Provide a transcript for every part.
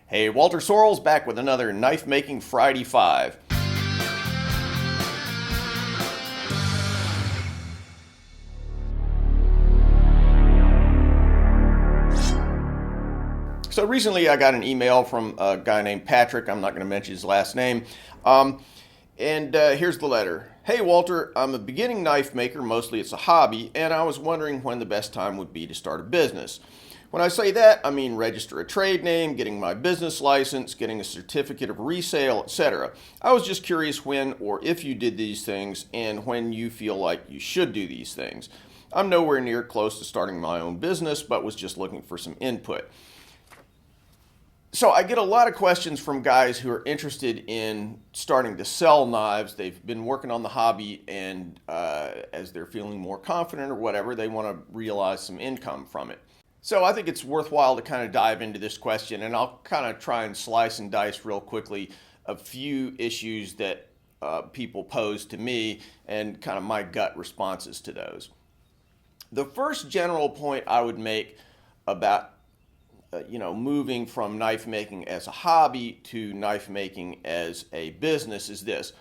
Hey, Walter Sorrells back with another Knife Making Friday 5. So recently I got an email from a guy named Patrick. I'm not going to mention his last name. Here's the letter. Hey Walter, I'm a beginning knife maker, mostly it's a hobby, and I was wondering when the best time would be to start a business. When I say that, I mean register a trade name, getting my business license, getting a certificate of resale, etc. I was just curious when or if you did these things and when you feel like you should do these things. I'm nowhere near close to starting my own business, but was just looking for some input. So I get a lot of questions from guys who are interested in starting to sell knives. They've been working on the hobby, and as they're feeling more confident or whatever, they want to realize some income from it. So I think it's worthwhile to kind of dive into this question, and I'll kind of try and slice and dice real quickly a few issues that people pose to me and kind of my gut responses to those. The first general point I would make about moving from knife making as a hobby to knife making as a business is this.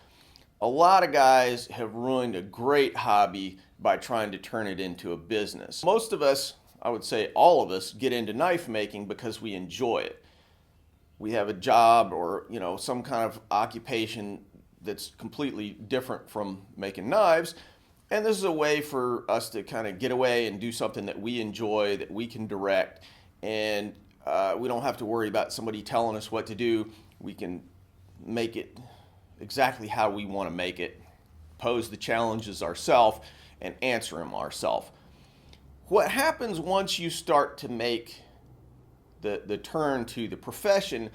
A lot of guys have ruined a great hobby by trying to turn it into a business. Most of us, I would say all of us, get into knife making because we enjoy it. We have a job or, some kind of occupation that's completely different from making knives. And this is a way for us to kind of get away and do something that we enjoy, that we can direct. And we don't have to worry about somebody telling us what to do. We can make it exactly how we want to make it, pose the challenges ourselves, and answer them ourselves. What happens once you start to make the turn to the profession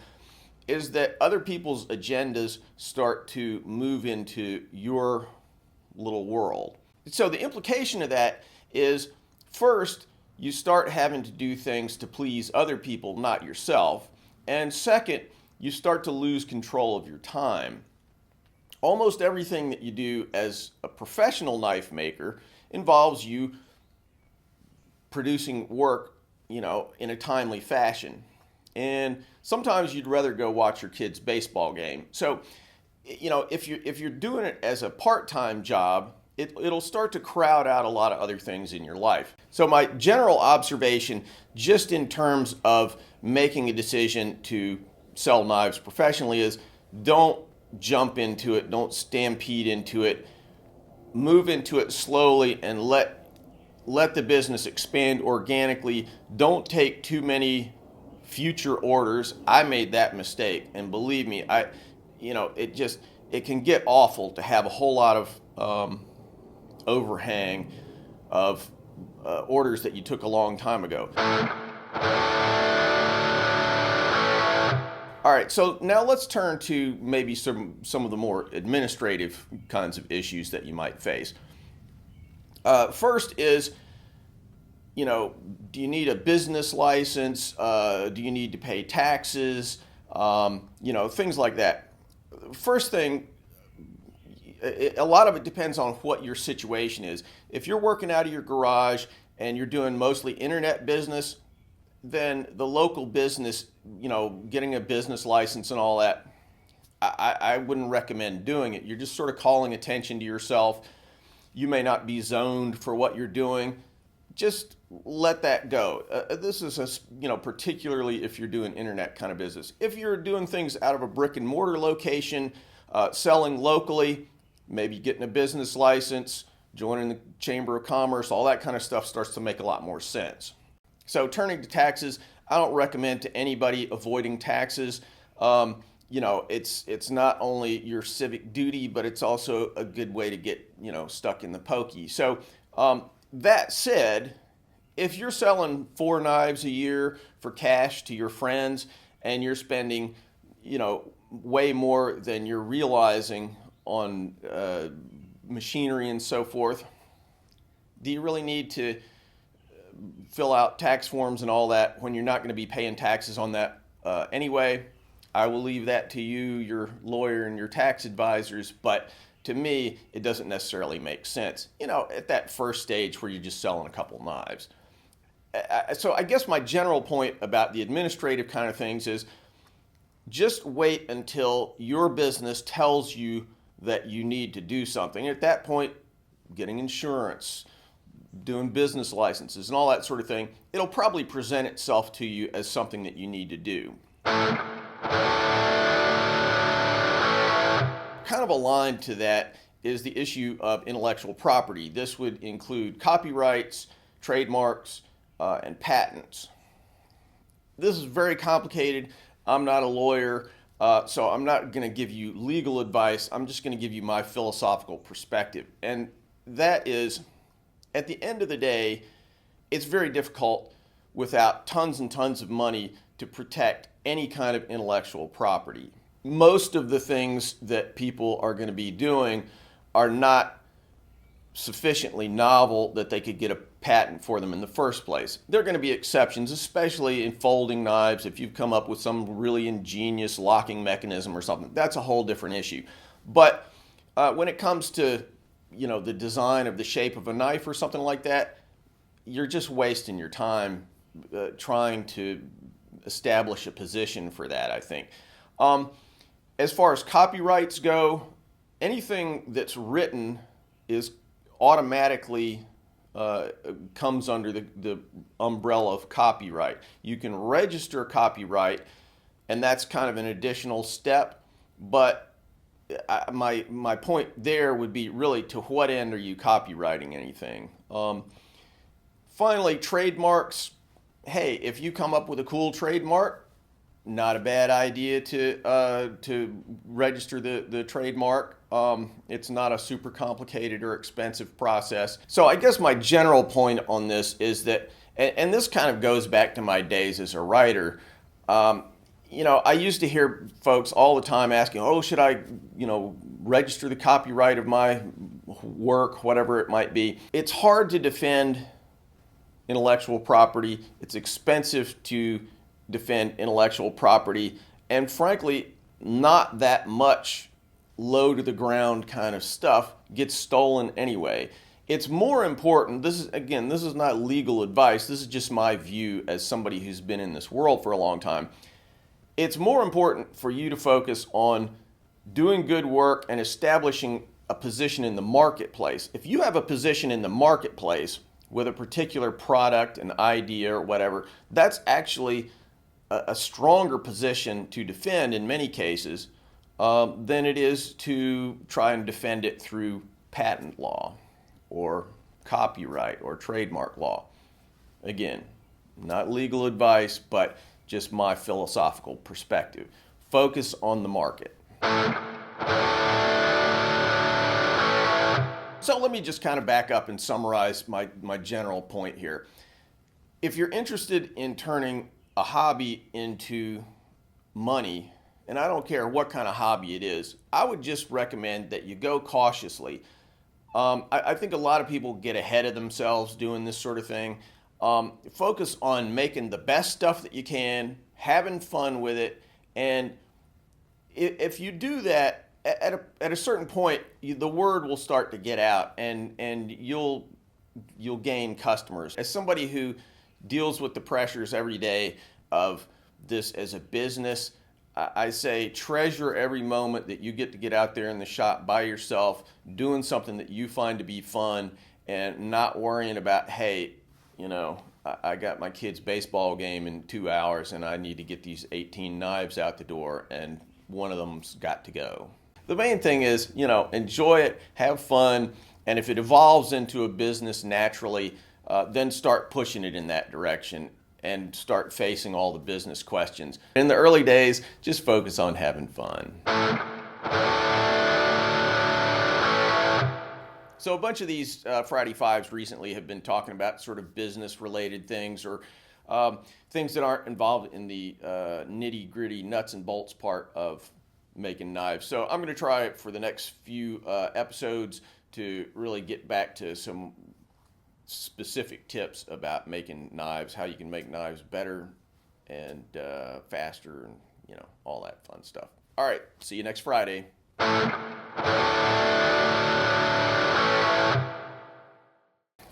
is that other people's agendas start to move into your little world. So the implication of that is, first, you start having to do things to please other people, not yourself. And second, you start to lose control of your time. Almost everything that you do as a professional knife maker involves you producing work, in a timely fashion. And sometimes you'd rather go watch your kid's baseball game. So, if you're doing it as a part-time job, it'll start to crowd out a lot of other things in your life. So my general observation, just in terms of making a decision to sell knives professionally, is don't jump into it, don't stampede into it, move into it slowly and let the business expand organically. Don't take too many future orders. I made that mistake, and believe me, it can get awful to have a whole lot of overhang of orders that you took a long time ago. All right, so now let's turn to maybe some of the more administrative kinds of issues that you might face. First is, do you need a business license? Do you need to pay taxes? Things like that. First thing, a lot of it depends on what your situation is. If you're working out of your garage and you're doing mostly internet business, then the local business, getting a business license and all that, I wouldn't recommend doing it. You're just sort of calling attention to yourself. You may not be zoned for what you're doing. Just let that go. This is, particularly if you're doing internet kind of business. If you're doing things out of a brick and mortar location, selling locally, maybe getting a business license, joining the Chamber of Commerce, all that kind of stuff starts to make a lot more sense. So turning to taxes, I don't recommend to anybody avoiding taxes. It's not only your civic duty, but it's also a good way to get, stuck in the pokey. So that said, if you're selling 4 knives a year for cash to your friends and you're spending, way more than you're realizing on machinery and so forth, do you really need to fill out tax forms and all that when you're not going to be paying taxes on that anyway? I will leave that to you, your lawyer, and your tax advisors, but to me, it doesn't necessarily make sense, at that first stage where you're just selling a couple knives. So I guess my general point about the administrative kind of things is Just wait until your business tells you that you need to do something. At that point, getting insurance, doing business licenses, and all that sort of thing, it'll probably present itself to you as something that you need to do. Kind of aligned to that is the issue of intellectual property. This would include copyrights, trademarks, and patents. This is very complicated. I'm not a lawyer, so I'm not going to give you legal advice. I'm just going to give you my philosophical perspective. And that is, at the end of the day, it's very difficult without tons and tons of money to protect any kind of intellectual property. Most of the things that people are going to be doing are not sufficiently novel that they could get a patent for them in the first place. There are going to be exceptions, especially in folding knives. If you've come up with some really ingenious locking mechanism or something, that's a whole different issue. But when it comes to, the design of the shape of a knife or something like that, you're just wasting your time trying to establish a position for that, I think. As far as copyrights go, anything that's written is automatically comes under the umbrella of copyright. You can register copyright, and that's kind of an additional step, but my point there would be really, to what end are you copywriting anything? Finally, trademarks. Hey, if you come up with a cool trademark, not a bad idea to register the trademark. It's not a super complicated or expensive process. So I guess my general point on this is that, and this kind of goes back to my days as a writer. I used to hear folks all the time asking, "Oh, should I, register the copyright of my work, whatever it might be?" It's hard to defend intellectual property. It's expensive to defend intellectual property, and frankly, not that much low to the ground kind of stuff gets stolen anyway. It's more important, this is not legal advice, this is just my view as somebody who's been in this world for a long time. It's more important for you to focus on doing good work and establishing a position in the marketplace. If you have a position in the marketplace with a particular product, an idea, or whatever, that's actually a stronger position to defend in many cases than it is to try and defend it through patent law or copyright or trademark law. Again, not legal advice, but just my philosophical perspective. Focus on the market. So let me just kind of back up and summarize my general point here. If you're interested in turning a hobby into money, and I don't care what kind of hobby it is, I would just recommend that you go cautiously. I think a lot of people get ahead of themselves doing this sort of thing. Focus on making the best stuff that you can, having fun with it, and if you do that, at a certain point, the word will start to get out, and you'll gain customers. As somebody who deals with the pressures every day of this as a business, I say treasure every moment that you get to get out there in the shop by yourself, doing something that you find to be fun, and not worrying about, hey, I got my kid's baseball game in 2 hours and I need to get these 18 knives out the door and one of them's got to go. The main thing is, enjoy it, have fun, and if it evolves into a business naturally, then start pushing it in that direction and start facing all the business questions. In the early days, just focus on having fun. So a bunch of these Friday Fives recently have been talking about sort of business-related things or things that aren't involved in the nitty-gritty nuts and bolts part of making knives. So I'm going to try for the next few episodes to really get back to some specific tips about making knives, how you can make knives better and faster, and all that fun stuff. All right, see you next Friday.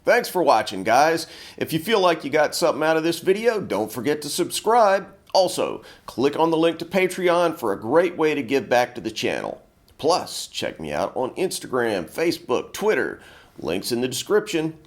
Thanks for watching, guys. If you feel like you got something out of this video, don't forget to subscribe. Also, click on the link to Patreon for a great way to give back to the channel. Plus, check me out on Instagram, Facebook, Twitter. Links in the description.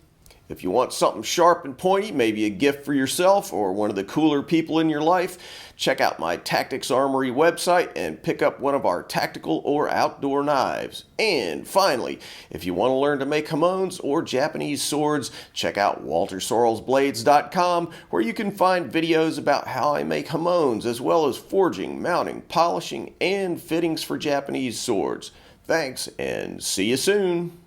If you want something sharp and pointy, maybe a gift for yourself or one of the cooler people in your life, check out my Tactics Armory website and pick up one of our tactical or outdoor knives. And finally, if you want to learn to make hamones or Japanese swords, check out WalterSorrellsBlades.com, where you can find videos about how I make hamones, as well as forging, mounting, polishing, and fittings for Japanese swords. Thanks, and see you soon.